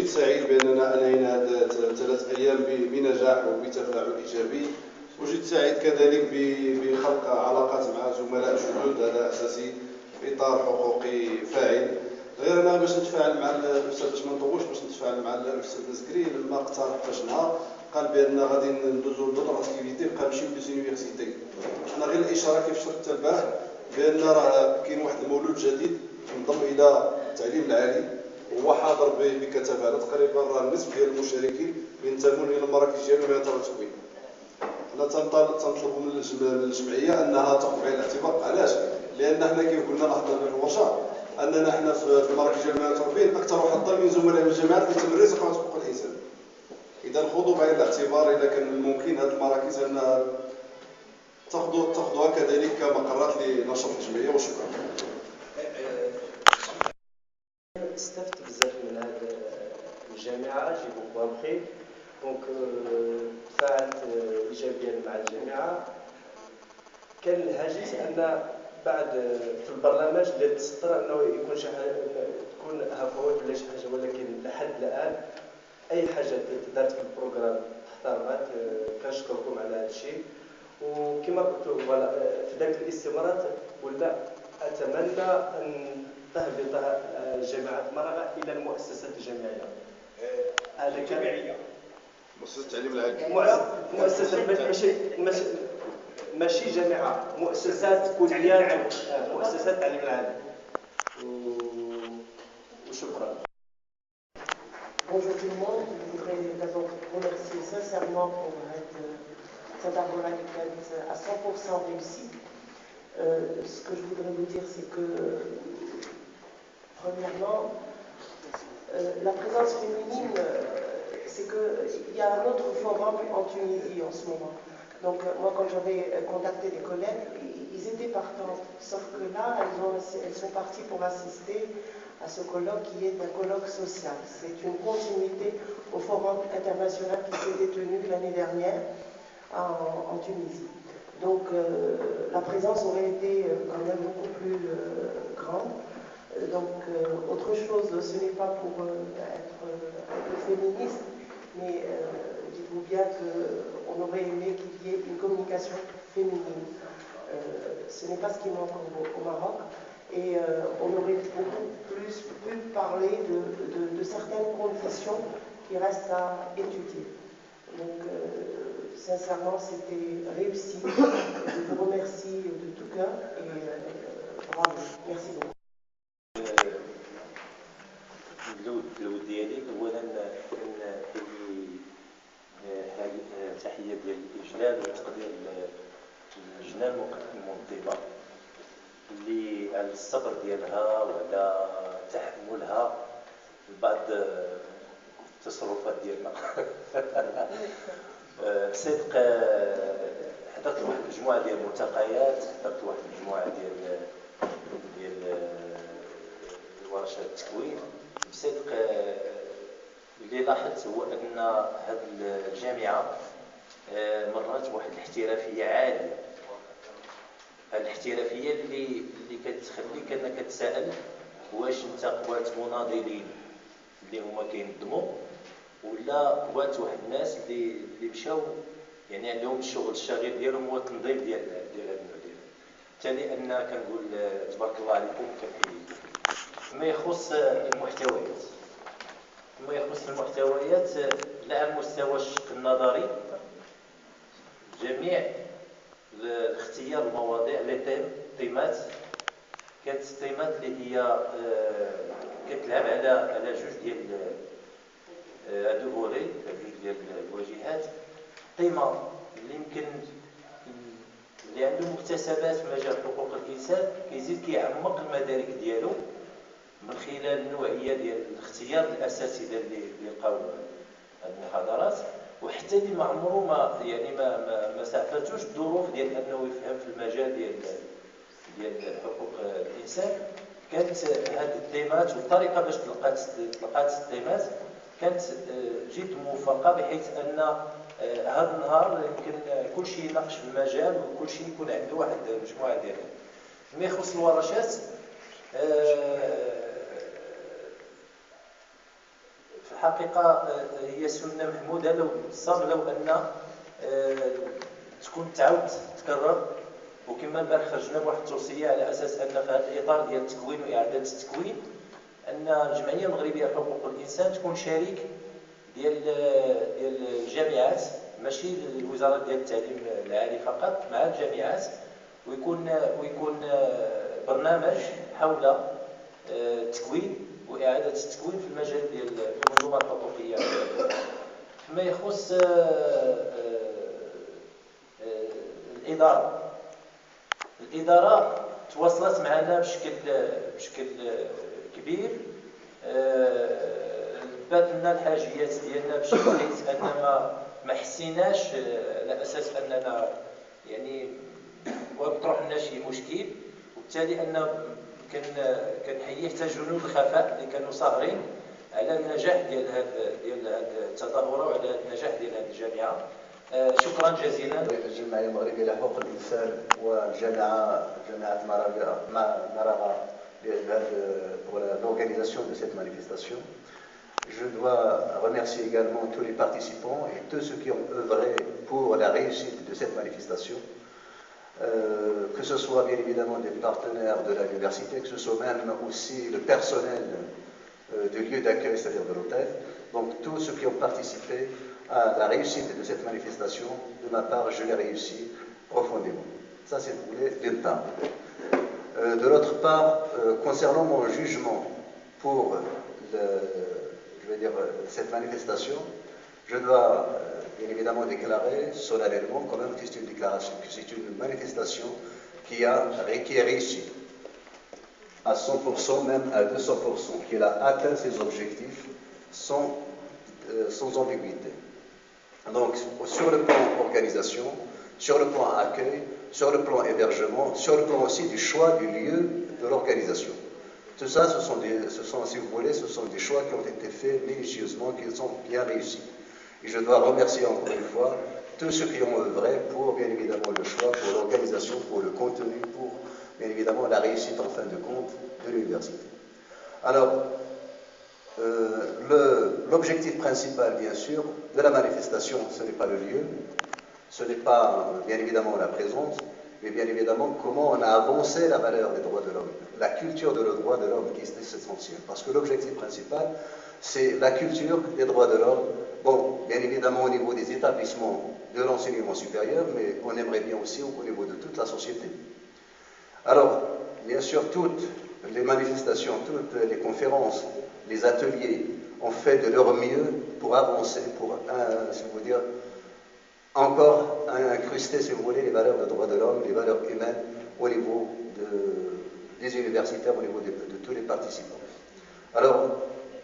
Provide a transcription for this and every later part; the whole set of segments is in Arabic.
جد سعيد بأننا أنهينا هذه 3 أيام بنجاح وبتفاعل إيجابي، وجد سعيد كذلك بخلق علاقات مع زملاء جدد، هذا أساسي في إطار حقوقي فاعل. غير أنا باش نتفاعل مع الأستاذ، باش ما نطولش، باش نتفاعل مع الأستاذ زكري لما اقترح فاش نهار قال بأن غادي ندوزو لدوطر اكتيفيتي بقى نمشيو ليزونيفرسيتي. أنا غير الإشارة كيف شرحت البارح بأن راه كاين واحد المولود جديد انضم إلى التعليم العالي وهو حاضر بكثافة، تقريبا راه النصف ديال المشاركين ينتمون إلى المراكز ديال الولايات التكوين. حنا تنطلبوا من الجمعية أنها تأخذ بعين الاعتبار. علاش؟ لأن حنا كيف قلنا لاحظنا في الورشة أننا حنا في المراكز ديال الولايات التكوين أكثر حظا من زملاء الجامعات اللي تمارس قانون حقوق الإنسان. إذا خذوا بعين الاعتبار إذا كان ممكن هذه المراكز أن تاخذوها كذلك كمقرات لنشاط الجمعية. وشكرا. استفدت بزاف من هذه الجامعة، جي بوكو ابخي دونك تفاعلت ايجابيا مع الجامعة. كان الهاجس ان بعد في البرنامج اللي تسطر انه يكون شي حاجه تكون هفوات ولا شي حاجه، ولكن لحد الان اي حاجه دارت في البروغرام احترمت. كنشكركم على هذا الشيء، وكما قلت في ذاك الاستمارات ولا اتمنى ان تهبط جامعة مراغة إلى المؤسسات الجامعية. هذا كان مؤسسة التعليم العالي، مؤسسات ماشي جامعة، مؤسسات كليات، مؤسسات التعليم العالي. وشكرا. Bonjour tout le monde, je voudrais d'abord remercier sincèrement pour cette arboralité à 100% réussie. Ce que je voudrais vous dire, c'est que premièrement, la présence féminine, c'est qu'il y a un autre forum en Tunisie en ce moment. Donc moi, quand j'avais contacté des collègues, ils étaient partants. Sauf que là, elles sont parties pour assister à ce colloque qui est un colloque social. C'est une continuité au forum international qui s'était tenu l'année dernière en Tunisie. Donc la présence aurait été quand même beaucoup plus grande. Donc autre chose, ce n'est pas pour être un peu féministe, mais dites-vous bien qu'on aurait aimé qu'il y ait une communication féminine. Ce n'est pas ce qui manque au Maroc, et on aurait beaucoup plus pu parler de certaines conditions qui restent à étudier. Donc sincèrement, c'était réussi. Je vous remercie de tout cœur et bravo. Merci beaucoup. اللود ديالي اولا تحيه ديال الاجلال والتقدير للجنه المنظمه اللي على الصبر ديالها وعلى تحملها لبعض التصرفات ديالنا. بصدق حضرت واحد المجموعه ديال الملتقيات، حضرت واحد المجموعه ديال ورشات التكوين. بصدق اللي لاحظت هو ان هذه الجامعه مرات واحد الاحترافيه عاليه. هذه الاحترافيه اللي كتخليك انك تسائل واش انت قوات مناضلين اللي هما كينظموا، ولا قوات واحد الناس اللي مشاو يعني عندهم الشغل الشاغل ديالهم هو التنظيم ديال هذا النوع ديال. بالتالي ان كنقول تبارك الله عليكم كنحييكم. ما يخص المحتويات لا على المستوى الشق النظري، جميع اختيار المواضيع تيمات كانت التيمات اللي هي كتلعب على جوج ديال هادو فولي، جوج ديال الواجهات. قيمه اللي يمكن اللي عنده مكتسبات في مجال حقوق الانسان كيزيد كيعمق المدارك ديالو من خلال النوعيه ديال الاختيار الاساتذه اللي لقاو هاد المحاضرات، وحتى اللي ما عمرو ما سعفتوش الظروف ديال انه يفهم في المجال ديال حقوق الانسان. كانت هاد التيمات والطريقه باش تلقات التيمات كانت جد موفقه، بحيث ان هذا النهار يمكن كل شيء يناقش في المجال وكل شيء يكون عنده واحد المجموعه ديالها. ما يخص الورشات، في الحقيقة هي سنة محمودة لو صار لو أن تكون تعاود تكرر، وكما البارح خرجنا بواحد التوصية على أساس أن في هذا الإطار ديال التكوين وإعادة التكوين أن الجمعية المغربية لحقوق الإنسان تكون شريك ديال الجامعات، ماشي الوزارة ديال التعليم العالي فقط، مع الجامعات، ويكون برنامج حول التكوين وإعادة التكوين في المجال ديال المنظومة الحقوقية. فيما يخص الإدارة تواصلت معنا بشكل كبير، بات لنا الحاجيات ديالنا بحيث أننا ما حسيناش على أساس أننا يعني وطرح لنا شي مشكل، وبالتالي أن كنحييه حتى جنود الخفاء اللي كانوا صاغرين على النجاح ديال هذه التظاهرة وعلى النجاح ديال هذه الجامعة. شكرا جزيلا. الجمعية المغربية لحقوق الإنسان وجامعة Maraga pour l'organisation de cette manifestation. Je dois remercier également tous les participants et tous ceux qui ont œuvré pour la réussite de cette manifestation, que ce soit bien évidemment des partenaires de l'université, que ce soit même aussi le personnel du lieu d'accueil, c'est-à-dire de l'hôtel. Donc tous ceux qui ont participé à la réussite de cette manifestation, de ma part, je l'ai réussi profondément. Ça, c'est vous voulez d'une part. De l'autre part, concernant mon jugement pour cette manifestation, je dois bien évidemment déclarer solennellement, quand même, que c'est une déclaration, que c'est une manifestation qui est réussie à 100%, même à 200%, qu'elle a atteint ses objectifs sans ambiguïté. Donc, sur le plan organisation, sur le plan accueil, sur le plan hébergement, sur le plan aussi du choix du lieu de l'organisation. Tout ça, si vous voulez, ce sont des choix qui ont été faits minutieusement, qui sont bien réussis. Et je dois remercier encore une fois tous ceux qui ont œuvré pour, bien évidemment, le choix, pour l'organisation, pour le contenu, pour, bien évidemment, la réussite, en fin de compte, de l'université. Alors, l'objectif principal, bien sûr, de la manifestation, ce n'est pas le lieu, ce n'est pas, bien évidemment, la présence, mais bien évidemment, comment on a avancé la valeur des droits de l'homme, la culture de le droit de l'homme qui est essentielle. Parce que l'objectif principal, c'est la culture des droits de l'homme. Bon, bien évidemment, au niveau des établissements de l'enseignement supérieur, mais on aimerait bien aussi au niveau de toute la société. Alors, bien sûr, toutes les manifestations, toutes les conférences, les ateliers ont fait de leur mieux pour avancer, pour, si vous dire, encore incruster, si vous voulez, les valeurs de droits de l'homme, les valeurs humaines au niveau des universitaires, au niveau de tous les participants. Alors,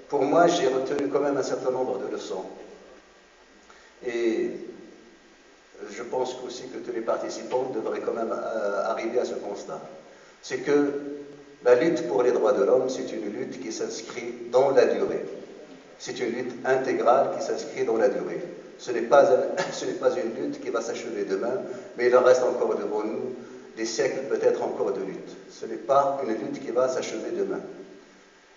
pour moi, j'ai retenu quand même un certain nombre de leçons. Et je pense aussi que tous les participants devraient quand même arriver à ce constat. C'est que la lutte pour les droits de l'homme, c'est une lutte qui s'inscrit dans la durée. C'est une lutte intégrale qui s'inscrit dans la durée. Ce n'est pas une lutte qui va s'achever demain, mais il en reste encore devant nous des siècles peut-être encore de lutte. Ce n'est pas une lutte qui va s'achever demain.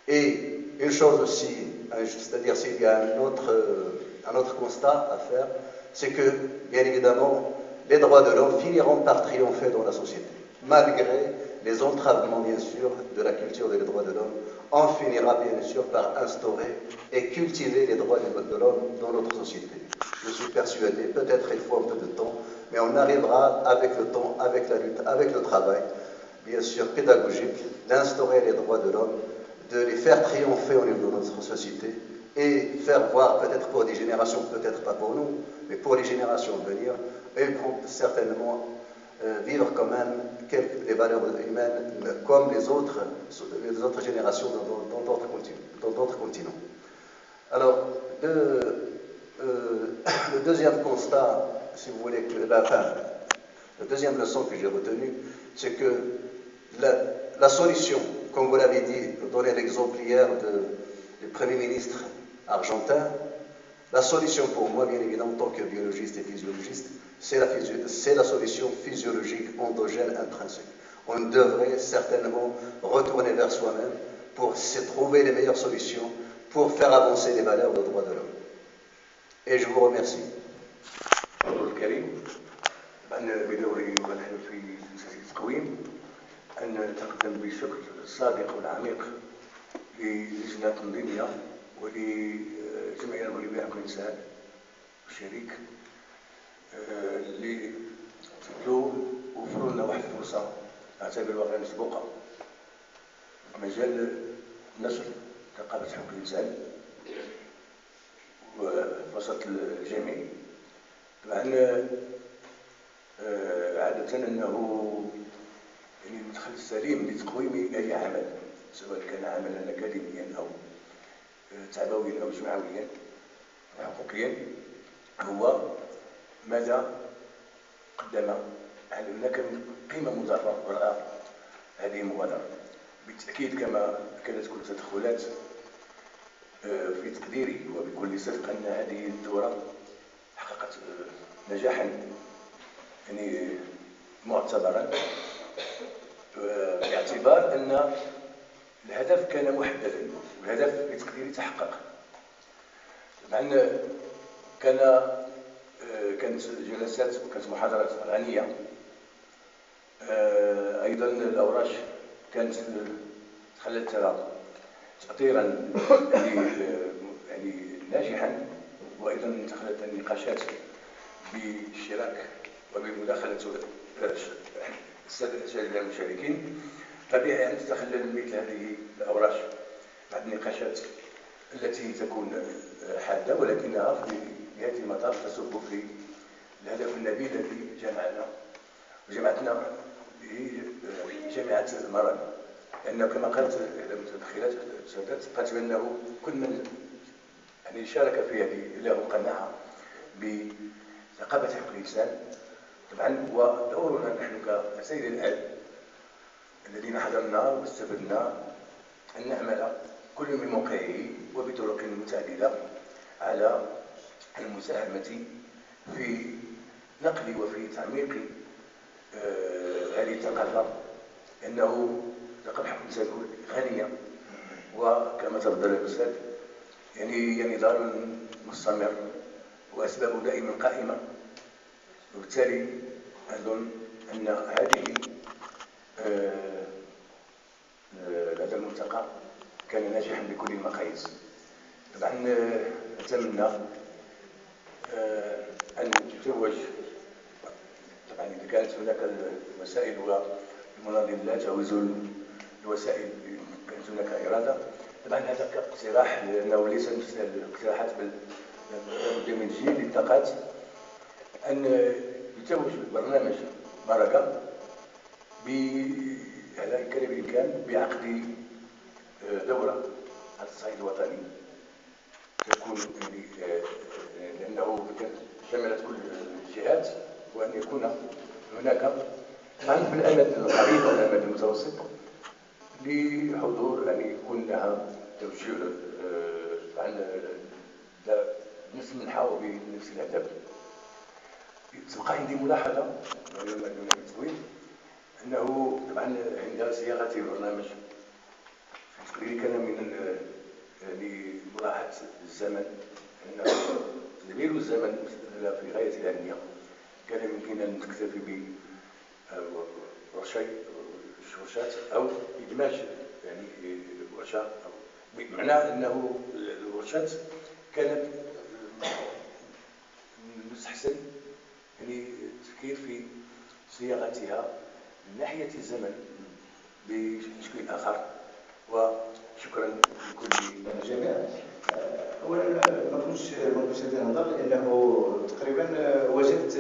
Et une chose aussi, c'est-à-dire s'il y a un autre constat à faire, c'est que, bien évidemment, les droits de l'homme finiront par triompher dans la société. Malgré les entravements, bien sûr, de la culture des droits de l'homme, on finira bien sûr par instaurer et cultiver les droits de l'homme dans notre société. Je suis persuadé, peut-être il faut un peu de temps, mais on arrivera avec le temps, avec la lutte, avec le travail, bien sûr pédagogique, d'instaurer les droits de l'homme, de les faire triompher au niveau de notre société et faire voir, peut-être pour des générations, peut-être pas pour nous, mais pour les générations à venir, elles vont certainement vivre quand même des valeurs humaines comme les autres générations dans d'autres continents. Alors, le deuxième constat, si vous voulez, la deuxième leçon que j'ai retenue, c'est que la solution, comme vous l'avez dit, donner l'exemple hier du Premier ministre argentin, la solution pour moi, bien évidemment, en tant que biologiste et physiologiste, c'est la solution physiologique, endogène, intrinsèque. On devrait certainement retourner vers soi-même pour se trouver les meilleures solutions pour faire avancer les valeurs des droits de l'homme. Et je vous remercie. الحضور الكريم، طبعا بدوري ونحن في جلسة التقويم أن نتقدم بالشكر الصادق والعميق للجنة التنظيمية وللجمعية المغربية لحقوق الإنسان والشريك اللي تبدلوا وفروا لنا واحد الفرصة أعتبر واقعا مسبوقة في مجال نشر ثقافة حقوق الإنسان ووسط الجميع. طبعا عادة أنه يعني المدخل السليم لتقويم أي عمل سواء كان عملا أكاديميا أو تعبويا أو جمعويا أو حقوقيا هو ماذا قدم، هل هناك قيمة مضافة وراء هذه المبادرة. بالتأكيد كما كانت كل التدخلات في تقديري وبكل صدق أن هذه الدورة حققت نجاحا يعني معتبرا، باعتبار أن الهدف كان محددا والهدف بتقديري تحقق. طبعا كانت جلسات وكانت محاضرات غنية، أيضا الأوراش كانت خلتها تأطيرا يعني ناجحا، وأيضا دخلت النقاشات بالاشتراك وبمداخلة السادة المشاركين. طبيعي أن تتخلل مثل هذه الأوراش بعد النقاشات التي تكون حادة، ولكنها في نهاية المطاف تصب في الهدف النبيل الذي جمعنا وجمعتنا بجامعة مرن. لأنه كما قالت المتدخلات السادات، قالت بأنه كل من يعني شارك في هذه له قناعة بثقافة حقوق الإنسان. طبعا ودورنا نحن كأساتذة العلم الذين حضرنا واستفدنا أن نعمل كل من موقعه وبطرق متعددة على المساهمة في نقل وفي تعميق هذه الثقافة، أنه ثقافة حقوق الإنسان غنية وكما تفضل الأستاذ يعني نضال مستمر وأسبابه دائما قائمة. وبالتالي أظن أن هذا الملتقى كان ناجحا بكل المقاييس. طبعا أتمنى أن يتوج، طبعا إذا كانت هناك الوسائل والمناضلين لا جاوزوا الوسائل، كانت هناك إرادة. طبعا هذا كاقتراح لأنه ليس مثل الاقتراحات من جيل الطاقات أن يتوج برنامج بركة على كان بالإمكان بعقد دورة على الصعيد الوطني تكون لأنه شملت كل الجهات، وأن يكون هناك طبعا في الأمد القريب والأمد المتوسط لحضور أن يكون لها توجيه طبعا بنفس المنحى وبنفس الهدف. تبقى عندي ملاحظة أنه طبعا عند صياغة البرنامج تقريبا كان من لملاحظة الزمن، أن تدبير الزمن في غاية الأهمية. كان يمكن أن نكتفي بورشات أو إدماج يعني ورشة، أو بمعنى أنه الورشات كانت مستحسن يعني التفكير في صياغتها من ناحية الزمن بشكل آخر. وشكرا لكل الجميع. اولا ما كنتش نهضر لانه تقريبا وجدت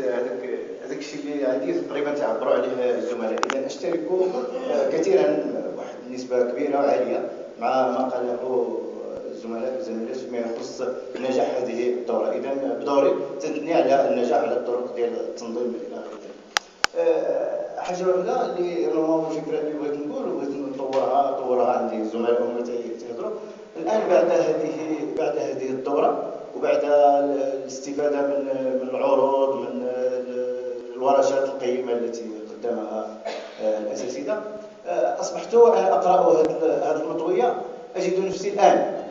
هذاك الشيء اللي عندي تقريبا تعبروا عليه الزملاء. اذا اشترك كثيرا واحد النسبه كبيره وعاليه مع ما قاله الزملاء والزميلات فيما يخص نجاح هذه الدوره. اذا بدوري تثني على النجاح على الطرق ديال التنظيم الى اخره. حاجه واحده اللي فكره اللي بغيت نقول وبغيت نطورها عندي الزملاء هما تيهضروا الان بعد هذه الدوره وبعد الاستفاده من العروض من الورشات القيمه التي قدمها الاساتذه. اصبحت انا اقرا هذه المطويه اجد نفسي الان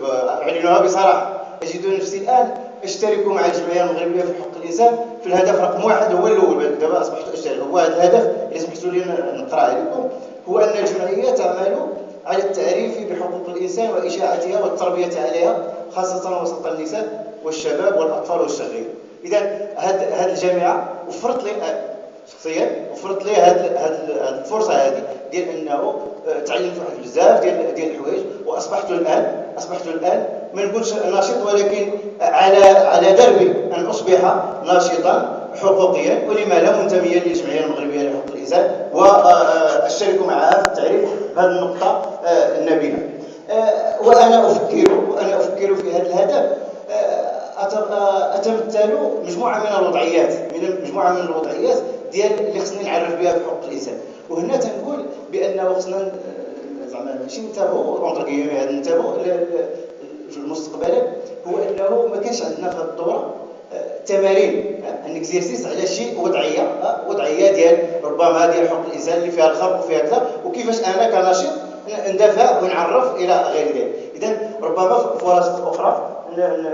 أعلنها بصراحة. أجد نفسي الآن أشترك مع الجمعية المغربية في حقوق الإنسان في الهدف رقم 1. هو الأول، دابا أصبحت أشترك. هو هذا الهدف اللي سمحتوا لي نقرأ عليكم، هو أن الجمعية تعمل على التعريف بحقوق الإنسان وإشاعتها والتربية عليها، خاصة وسط النساء والشباب والأطفال والصغير. إذا هذه الجامعة وفرت لي شخصيا، وفرت لي هذه الفرصة هذه ديال أنه تعلمت واحد بزاف ديال الحوايج، وأصبحت الآن ما نكونش ناشط، ولكن على دربي أن أصبح ناشطا حقوقيا، ولما لا منتميا للجمعية المغربية لحقوق الإنسان، وأشترك معها في التعريف بهذه النقطة النبيلة. وأنا أفكر في هذا الهدف. أتمثل مجموعة من الوضعيات ديال اللي خصني نعرف بها بحقوق الإنسان. وهنا تنقول بأنه خصنا زعما ماشي نتابعوا اونتر كيومي، هذا نتابعوا في المستقبل، هو انه ما كانش عندنا في هذه الدوره تمارين ان اكزيرسيس على شيء وضعيه ديال ربما ديال حقوق الانسان اللي فيها الخرق وفيها كذا، وكيفاش انا كناشط ندافع ونعرف الى غير ذلك. اذا ربما في فرص اخرى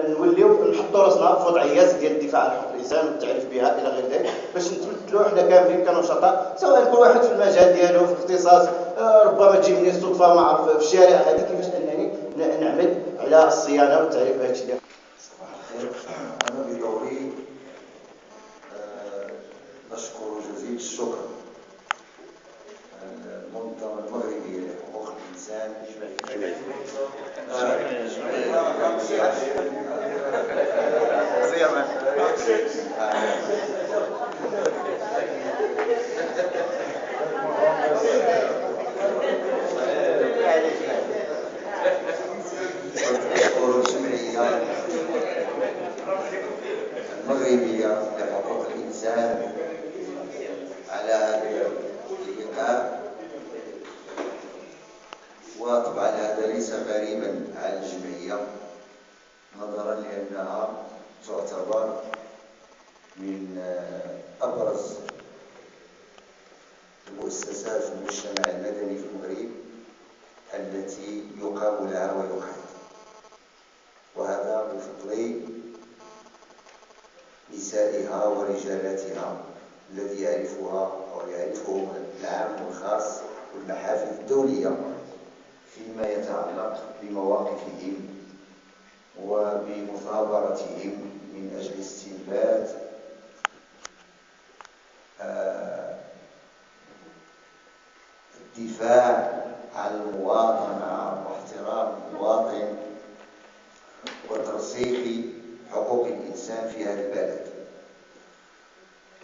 نوليو نحطوا راسنا في وضعيات ديال الدفاع عن حقوق الانسان والتعريف بها الى غير ذلك، باش نتمثلوا حنا كاملين كنشطاء، سواء كل واحد في المجال ديالو في اختصاص. ربما تجيبني الصدفه ما عرف في الشارع هذه، كيفاش انني نعمل على الصيانه والتعريف بهذا الشيء. صباح الخير. انا بدوري نشكر جزيل الشكر المنظمه المغربيه لحقوق الانسان المغربية لحقوق الإنسان على هذا اللقاء. وطبعا هذا ليس غريبا على الجمعية، نظرا لأنها تعتبر من أبرز المؤسسات المجتمع المدني في المغرب التي يقام لها ويقام، وهذا بفضل نسائها ورجالاتها الذي يعرفها أو يعرفهم العام والخاص والمحافل الدولية فيما يتعلق بمواقفهم وبمثابرتهم من أجل استنبات الدفاع عن المواطنة واحترام المواطن وترسيخ حقوق الإنسان في هذا البلد.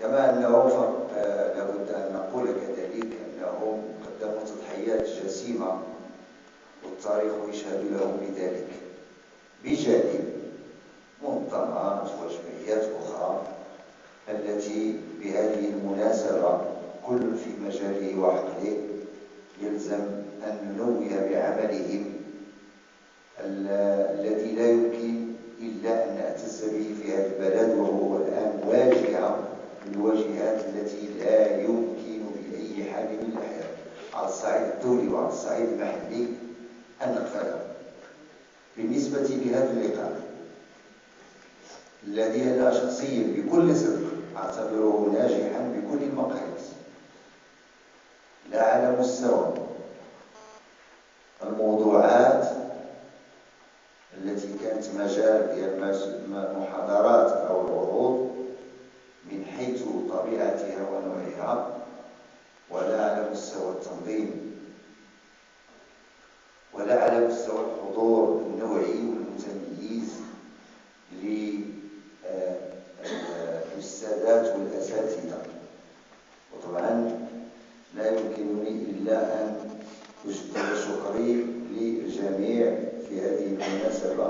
كما أنه لابد أن نقول كذلك أنهم قدموا تضحيات جسيمة والتاريخ يشهد لهم بذلك، بجانب منظمات وجمعيات أخرى التي بهذه المناسبة كل في مجاله وحقله يلزم أن ننوه بعملهم الذي لا يمكن إلا أن نعتز به في هذا البلد، وهو الآن واجهة من الواجهات التي لا يمكن بأي حال من الأحوال على الصعيد الدولي وعلى الصعيد المحلي أن نغفلها. بالنسبة لهذا اللقاء الذي أنا شخصيا بكل صدق أعتبره ناجحا بكل المقاييس، لا على مستوى الموضوعات التي كانت مجال ديال المحاضرات أو العروض من حيث طبيعتها ونوعها، ولا على مستوى التنظيم، ولا على مستوى الحضور النوعي والمتميز للأستاذات والأساتذة. وطبعا لا يمكنني إلا أن أجدد شكري للجميع في هذه المناسبة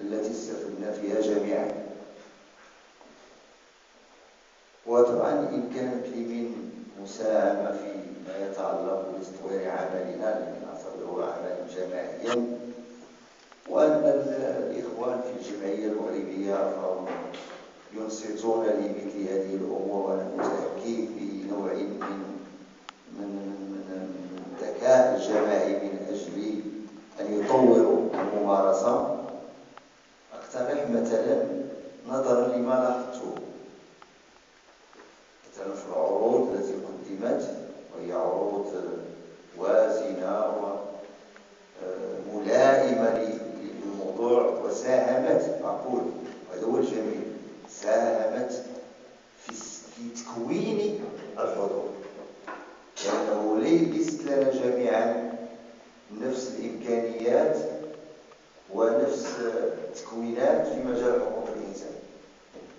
التي استفدنا فيها جميعا. وطبعا إن كانت لي من مساهمة فيما يتعلق بتطوير عملنا الذي نعتبره عملا جماعيا، وأن الإخوان في الجمعية المغربية فهم ينصتون لمثل هذه الأمور، وأنا متأكد بنوع من الذكاء الجماعي من أجل أن يطوروا الممارسة الممارسة، أقترح مثلا نظرا لما لاحظته مثلا في العروض التي قدمت، وهي عروض وازنة وملائمة للموضوع، وساهمت، أقول هذا هو الجميل، ساهمت في تكوين الحضور، لأنه ليست لنا جميعا نفس الإمكانيات ونفس التكوينات في مجال حقوق الإنسان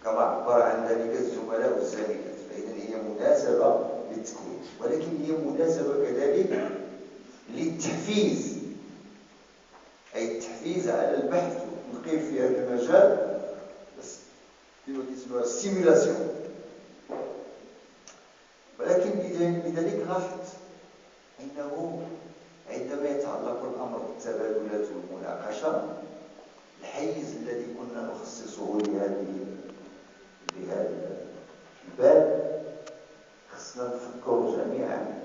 كما عبر عن ذلك الزملاء والزميلات، فإذا هي مناسبة للتكوين، ولكن هي مناسبة كذلك للتحفيز، أي التحفيز على البحث والتنقيب في هذا المجال، بما يسمى ستيمولاسيون. ولكن لذلك لاحظت أنه عندما يتعلق الأمر بالتبادلات والمناقشة، الحيز الذي كنا نخصصه لهذا الباب خصنا نفكروا جميعا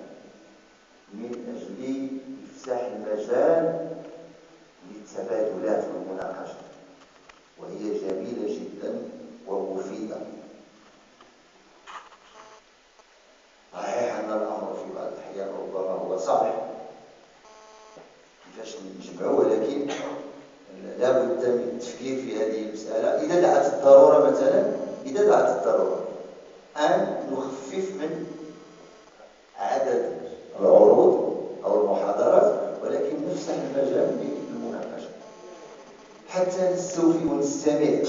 من أجل إفساح المجال للتبادلات والمناقشة، وهي جميلة جدا ومفيدة. صحيح أن الأمر في بعض الأحيان ربما هو صعب كيفاش نجمعوا، ولكن لا بد من التفكير في هذه المسألة إذا دعت الضرورة، مثلا إذا دعت الضرورة أن نخفف من عدد العروض أو المحاضرات، ولكن نفسح المجال للمناقشة حتى نستوفي ونستمع.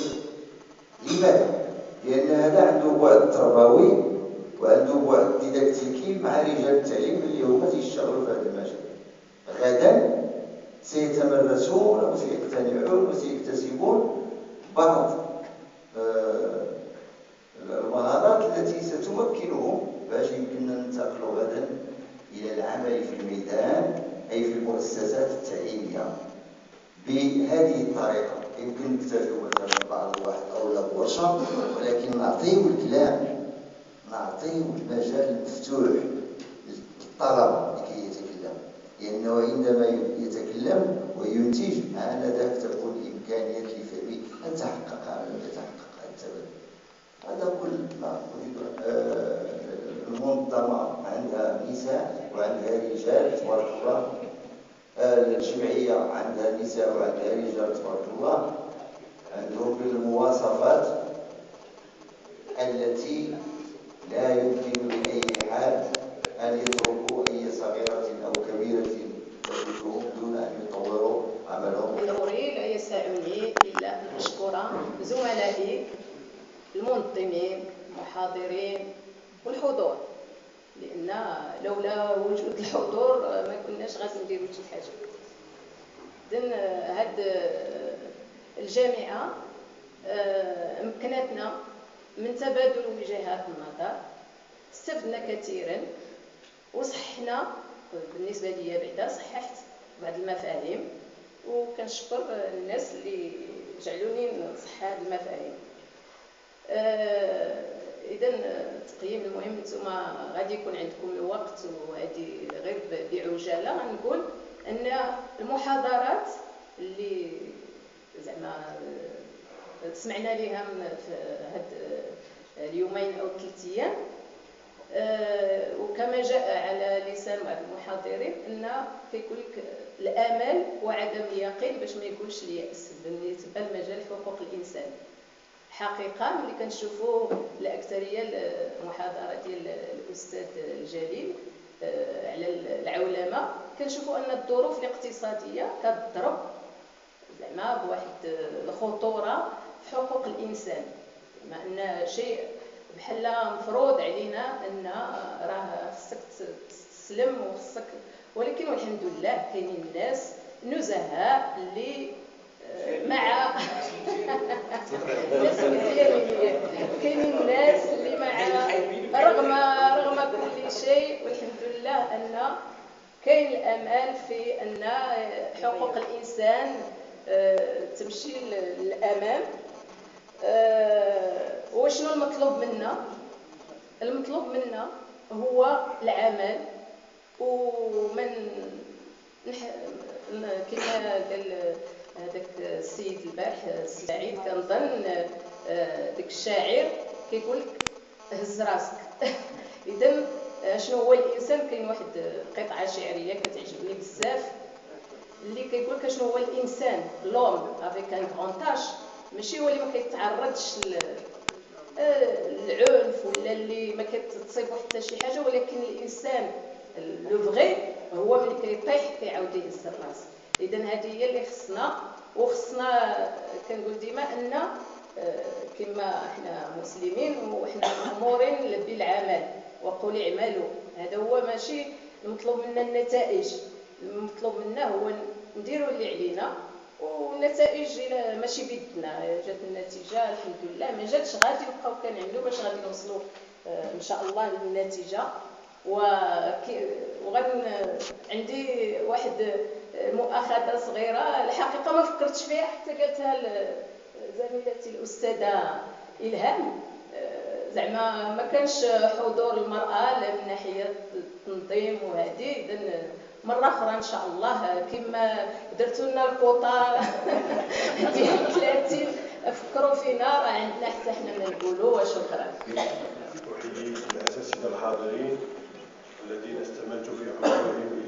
لماذا؟ لأن هذا عنده بعد تربوي وعنده بعد ديداكتيكي مع رجال التعليم اللي هما تيشتغلوا في هذا المجال. غدا سيتمرسون وسيقتنعون وسيكتسبون بعض المهارات التي ستمكنهم باش يمكننا ننتقلوا غدا إلى العمل في الميدان، أي في المؤسسات التعليمية بهذه الطريقة. يمكن نكتفيوا مثلا بعض الواحد أو لا بورشة، ولكن نعطيو الكلام، نعطيو المجال مفتوح للطلبة لكي يتكلم، لأنه عندما يتكلم وينتج آنذاك تكون إمكانية لفمه أن تحقق أو لم يتحقق التبادل. هذا كل ما أريد. المنظمة عندها نساء وعندها رجال تبارك الله، الجمعية عندها نساء وعندها رجال تبارك الله، عندهم المواصفات التي لا يمكن بأي حال أن يتركوا أي صغيرة أو كبيرة تفوتهم دون أن يطوروا عملهم. ضروري لا يسعني إلا أن أشكر زملائي المنظمين المحاضرين والحضور، لأن لولا وجود الحضور ما كناش غادي نديروا شي حاجة. إذن هاد الجامعة مكنتنا من تبادل وجهات النظر، استفدنا كثيرا وصححنا بالنسبة لي بعدا، صححت بعض المفاهيم وكنشكر الناس اللي جعلوني نصحح هذه المفاهيم. إذا التقييم المهم، نتوما غادي يكون عندكم الوقت وهذه غير بعجالة غنقول أن المحاضرات اللي زعما سمعنا لها في هاد اليومين أو 3 أيام، وكما جاء على لسان بعض المحاضرين أن كيقول لك الآمال وعدم اليقين باش ما يقولش اليأس بالنسبة لمجال حقوق الإنسان. حقيقة ملي كنشوفوا الأكثرية المحاضرة ديال الأستاذ الجليل على العولمة، كنشوفوا أن الظروف الاقتصادية كتضرب زعما بواحد الخطورة في حقوق الإنسان، مع أن شيء بحال مفروض علينا أن راه خصك تسلم وخصك، ولكن والحمد لله كاينين الناس نزهاء اللي مع كاينين الناس اللي مع رغم كل شيء، والحمد لله أن كاين الأمل في أن حقوق الإنسان تمشي للأمام. وشنو المطلوب منا؟ المطلوب منا هو العمل، ومن كما قال هذاك السيد البارح السيد سعيد كنظن داك الشاعر كيقول لك هز راسك. اذا شنو هو الانسان؟ كاين واحد قطعه شعريه كتعجبني بزاف اللي كيقول لك شنو هو الانسان، لوم افيك ان غونتاج، ماشي هو اللي ما كيتعرضش العنف ولا اللي ما كتصيبو حتى شي حاجه، ولكن الانسان لو فغي هو ملي كيطيح كيعاود يهز الراس. اذا هذه هي اللي خصنا، وخصنا كنقول ديما ان كما احنا مسلمين وحنا مامورين بالعمل، وقل اعملوا. هذا هو ماشي المطلوب منا النتائج، المطلوب منا هو نديروا اللي علينا، والنتائج ماشي بيدنا. جات النتيجه الحمد لله، ما جاتش غادي نبقاو كنعملوا باش غادي نوصلوا ان شاء الله للنتيجه. عندي واحد مؤاخذه صغيره الحقيقه ما فكرتش فيها حتى قالتها زميلتي الاستاذه الهام. زعما ما كانش حضور المراه لا من ناحيه التنظيم وهذه. اذا مره اخرى ان شاء الله كما درتوا لنا الكوطه ديال 30 فكروا فينا، راه عندنا حتى حنا ما نقولوا. وشكرا. أحيي الأساتذة الحاضرين الذين استمدت في حضورهم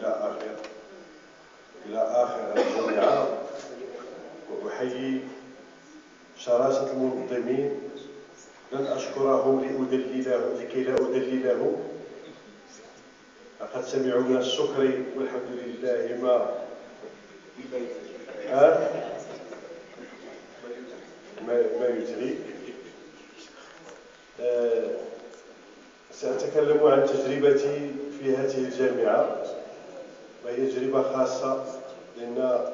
إلى آخر الجامعة، وأحيي شراسة المنظمين. لن أشكرهم لكي لا أدللهم، لقد سمعوا من الشكر والحمد لله ما يجري. سأتكلم عن تجربتي في هذه الجامعة، وهي تجربة خاصة، لأن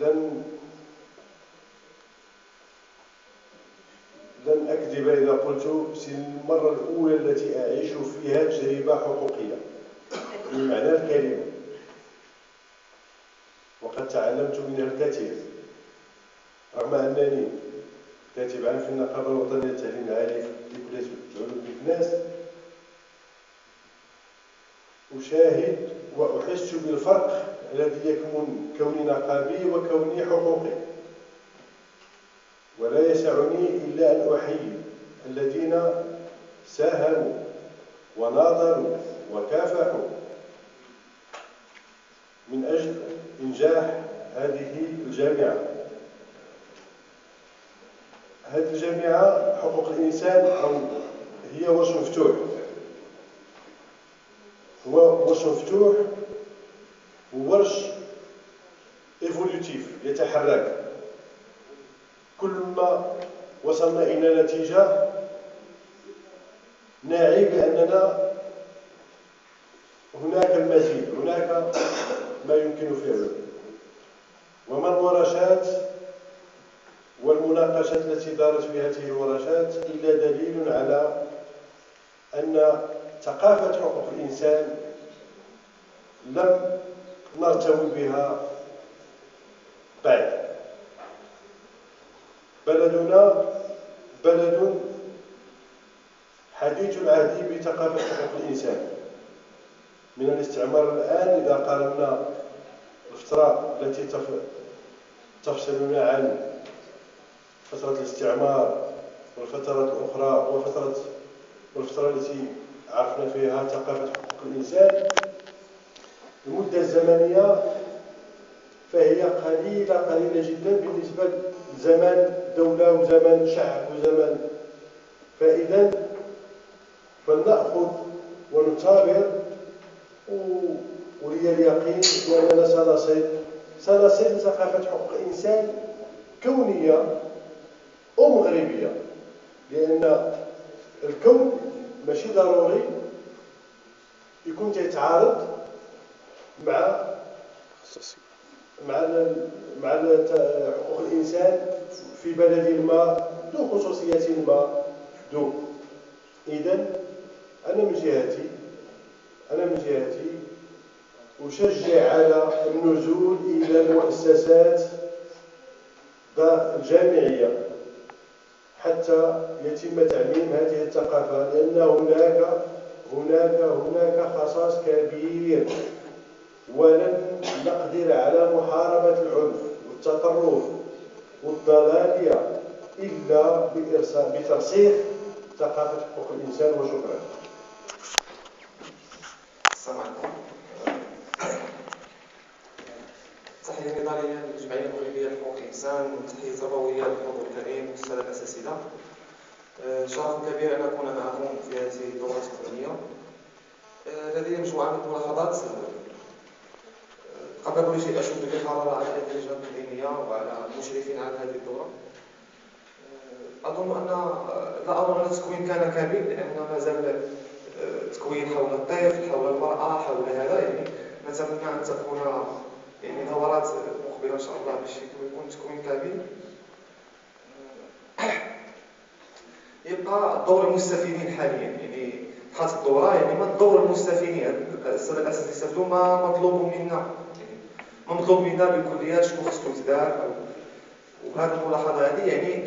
لن أكذب إذا قلت المرة الأولى التي أعيش فيها تجربة حقوقية بمعنى الكلمة، وقد تعلمت منها الكثير. رغم أنني كاتب عام في النقابة الوطنية للتعليم العالي في كلية العلوم بكناس، أشاهد وأحس بالفرق الذي يكمن كوني نقابي وكوني حقوقي. ولا يسعني إلا أن أحيي الذين ساهموا وناضلوا وكافحوا من أجل إنجاح هذه الجامعة. هذه الجامعة حقوق الإنسان هي ورش مفتوح، هو ورش مفتوح وورش ايفوليوتيف يتحرك. كل ما وصلنا إلى نتيجة نعي بأننا هناك المزيد، هناك ما يمكن فعله. وما الورشات والمناقشات التي دارت في هذه الورشات إلا دليل على أن ثقافة حقوق الإنسان لم نرتوي بها بعد. بلدنا بلد حديث العهد بثقافة حقوق الإنسان. من الاستعمار الآن إذا قارنا الفترة التي تفصلنا عن فترة الاستعمار والفترات الأخرى والفترة التي عرفنا فيها ثقافة حقوق الإنسان، المدة الزمنية فهي قليلة جدا بالنسبة لزمن دولة وزمن شعب وزمن. فإذا فلنأخذ ونثابر، ولي اليقين بأننا سنصل ثقافة حقوق الإنسان كونية أو مغربية، لأن الكون ماشي ضروري يكون يتعارض مع حقوق الإنسان في بلد ما ذو خصوصية ما ذو. إذن أنا من جهتي أشجع على النزول إلى المؤسسات الجامعية حتى يتم تعميم هذه الثقافة، لأن هناك خصاص كبير ولن نقدر على محاربة العنف والتطرف والضلالية إلا بترسيخ ثقافة حقوق الإنسان. وشكرا. السلام عليكم. تحية نضالية للجمعية المغربية لحقوق الإنسان، وتحية تربوية للحضور الكريم والسادة الأساتذة. شرف كبير أن أكون معكم في هذه الدورة التقنية. لدي مجموعة من الملاحظات. قبل كل شيء أشد بالحرارة على اللجنة التنظيمية وعلى المشرفين على هذه الدورة. أظن أن لا أظن أن التكوين كان كامل، لأن ما زال تكوين حول الطفل، حول المرأة، حول هذا، يعني نتمنى أن تكون يعني دورات مقبلة إن شاء الله باش يكون تكوين كامل. يبقى دور المستفيدين حاليا، يعني خاص الدورة، يعني ما دور المستفيدين. السادة الأساتذة يستفيدوا ما مطلوب منا، يعني ما مطلوب منا بالكليات شنو خصو يتدار. وهذه الملاحظة هذه يعني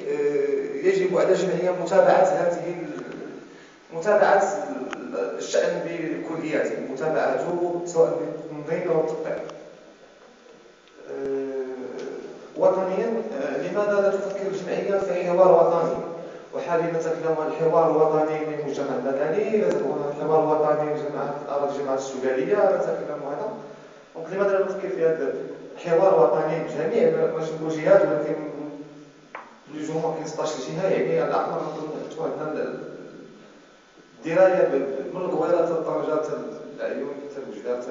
يجب على الجمعية متابعة الشأن بالكليات، يعني متابعته سواء بالتنظيم أو التطبيق. وطنيا، لماذا لا تفكر الجمعية في حوار وطني؟ وحاليا نتكلم عن الحوار الوطني للمجتمع المدني، نتكلم عن الحوار الوطني للجماعات السودانية، نتكلم هذا. لماذا لا نفكر في هذا الحوار الوطني بجميع ماشي الجهات، ولكن لزوم 15 جهة، يعني على الأقل تكون عندنا الدراية من القويرة حتى الدرجة حتى العيون حتى الوجدات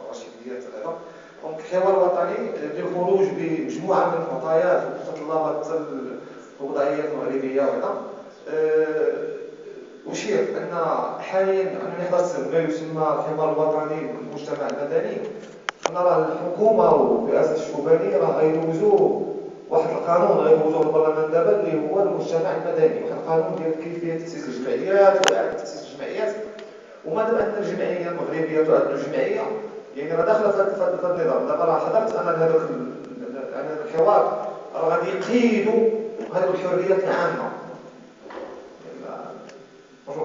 الرشيدية حتى هذا. دونك الحوار الوطني للخروج بمجموعة من المعطيات والمتطلبات الوضعية المغربية وهذا. أشير أن حاليا أن يحدث ما يسمى الحوار الوطني للمجتمع المدني. نرى الحكومة ورئاسة الشوباني راه غيدوزوا واحد القانون غيدوزوه البرلمان دابا اللي هو المجتمع المدني، واحد القانون ديال كيفية تأسيس الجمعيات وإعادة تأسيس الجمعيات. وما دام أن الجمعية المغربية تعد الجمعية، يعني راه داخلة في هذا النظام. دابا راه حضرت أنا هذا الحوار راه غادي يقيدوا هذه الحريات العامة.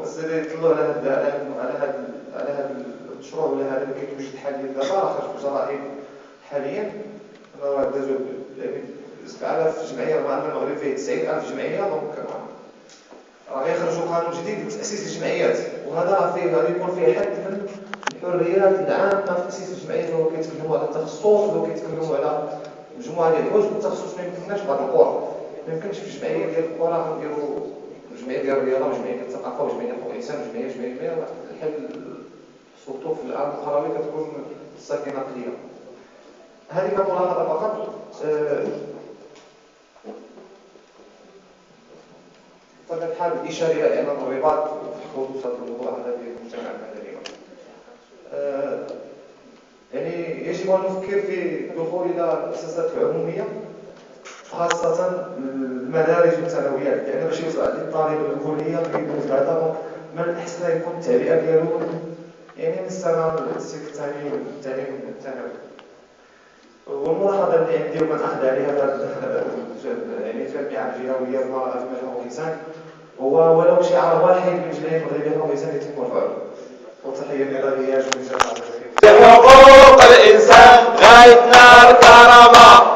السيد يطلعوا على هذا المشروع ولا هذا اللي كيتوجد حاليا دابا، راه خرج في الجرائد حاليا. راه دازوا 7000 جمعية، رغم أن المغرب فيه 90000 جمعية، دونك راه غيخرجوا قانون جديد لتأسيس الجمعيات. وهذا راه فيه غادي يكون فيه حد من الحريات العامة في تأسيس الجمعيات. هو كيتكلموا على التخصص، وهو كيتكلموا على مجموعة ديال الحوايج. التخصص ما يمكنناش بعض القرى، ما يمكنش في الجمعية ديال القرى نديروا جمعية ديال الرياضة وجمعية ديال الثقافة وجمعية ديال حقوق الإنسان وجمعية الحل سورتو في العالم القروي كتكون الساكنة قليلة. هذه كملاحظة فقط. فمن حال الإشارة إلى أن الرباط في حدوث هذا الموضوع هذا في المجتمع المدني، يعني يجب أن نفكر في الدخول إلى المؤسسات العمومية، خاصة المدارج والثانويات، لأن باش يوصل للطالب الكلية كيدوز هذا من الأحسن يكون التعبئة ديالو يعني من السنة الثاني والثانوي. والملاحظة اللي عندي وما نأخذ عليها يعني الجامعة الجهوية المرأة في مجال حقوق الإنسان هو ولو شعار واحد من جمعية المغربية لحقوق الإنسان يتم رفعه. وتحية للجميع. حقوق الإنسان غايتنا الكرامة.